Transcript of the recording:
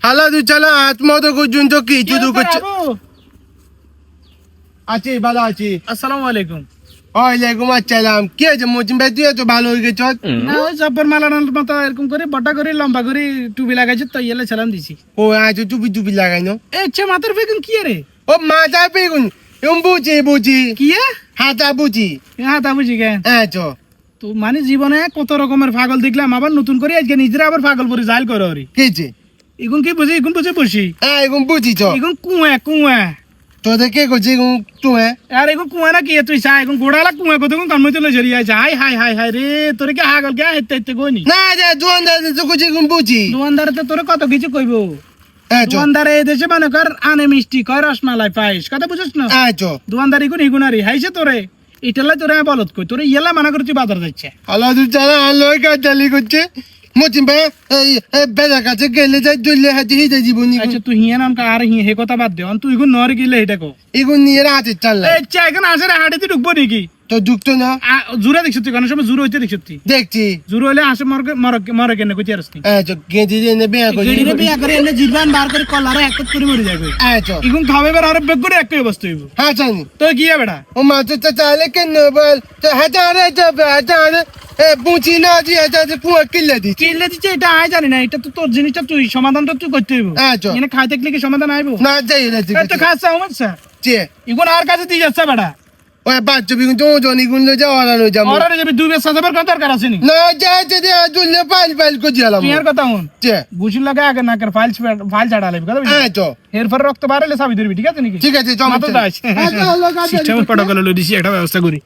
হালা তুই চালা আজ মতো পর্যন্ত কিছু তো করছে আছি ভালো আছি। আসসালামু আলাইকুম। ওয়ালাইকুম আসসালাম। কি আছে মজিম ভাই, তুই এত ভালো হয়ে গেছ? না ওই জব্বর মালানোর মতো এরকম করে বড় করে লম্বা করে টুপি লাগাইছে তো ইয়েলে সালাম দিছি। ও আজ টুপি টুপি লাগাইনো। এ ছে মাথার বেগুন কি রে? ও মাথা বেগুন এম বুঝি কি হাতা বুঝি। হ্যাঁ তা বুঝি কেন হ্যাঁ চো তো মানে জীবনে কত রকমের পাগল দেখলাম, আবার নতুন করে আজকে নিজেরা আবার পাগল করে জাল করে ওরে। কেছে এখন কি বুঝি, এখন বুঝে বসি হ্যাঁ এখন বুঝিছ। এখন কুয়া তোদের কে করছে এখন তুমি? আর এখন কুয়া না কি তুই চা এখন গোড়ালা কুয়া কত কামতে লই জড়িয়ে আছে। হাই হাই হাই হাই রে, তোরে কি হাগল কে হেতে হেতে কইনি না রে দোকানদার তো করছে এখন বুঝি। দোকানদারে তো তোরে কত কিছু কইবো। হ্যাঁ চো দোকানদারে এই দেশে মনে কর আনে মিষ্টি কয় রসমালাই পাইস, কথা বুঝছ না? হ্যাঁ চো দোকানদারি কোন ইগুনারি হাইছে তোরে ইটালাই তোরে বলত কই তোরে ইয়েলা মানা করে তুই বাজার যাচ্ছে। হালা তুই চালা লয় কাটালি করছে মজিম ভাই। এই বেলা কাছে গেলে যাই জলে হাতে হিতে জীবনী আচ্ছা তুই হিয়া নাম আর হে কথা বাদ দে, তুই এখন নরে গিলে এটা কো এগুন নিয়ে রাতে চাললা এই চা এখন আসে রে হাড়িতে ঢুকবো নাকি? তো যুক্ত না জুরা দেখছ তুই কোন সময় জুরা হইতে দেখছ তুই? দেখছি। জুরা হইলে আসে মরে কেন কইতে আসতি? হ্যাঁ চো গেঁজি দিয়ে বিয়া করি। গেড়িরে বিয়া করে এনে জিরবান বার করে কলারে এক করে মরে যাবে। হ্যাঁ চো এখন খাবে বার আরে বেগ করে একই অবস্থা হইব। হ্যাঁ জানি তো কি বেটা ও মাছ চালে কেন বল তো হাজারে যাবে হাজারে বুঝি না যে হাজারে পুয়া কিলে দিচ্ছি। চিল্লে দিচ্ছে এটা আয় জানি না, এটা তো তোর জিনিসটা তুই সমাধানটা তুই করতে হইব। হ্যাঁ চো এনে খাই থাকলে কি সমাধান আইব? না যাই না এই তো খাস আমার স্যার যে এখন আর কাছে দিয়ে যাচ্ছে বেটা। ওই বাচ্চা বিগুন তো জনি গুন লয়ে যাওয়া না যাবো ওরা যাবে দুই বেশ সাজাবার কথা দরকার আছে নি? না যাই যদি জুলে পাইল পাইল করে দিলাম তুই আর কথা হন যে বুঝি লাগে আগে না করে ফাইল ছাড়া লাগবে কথা হ্যাঁ চো এরপর রক্ত বাড়ালে সাবি ধরবি, ঠিক আছে নাকি? ঠিক আছে মাথা দাস চল সিস্টেম পড়া গেল দিছি একটা ব্যবস্থা করি।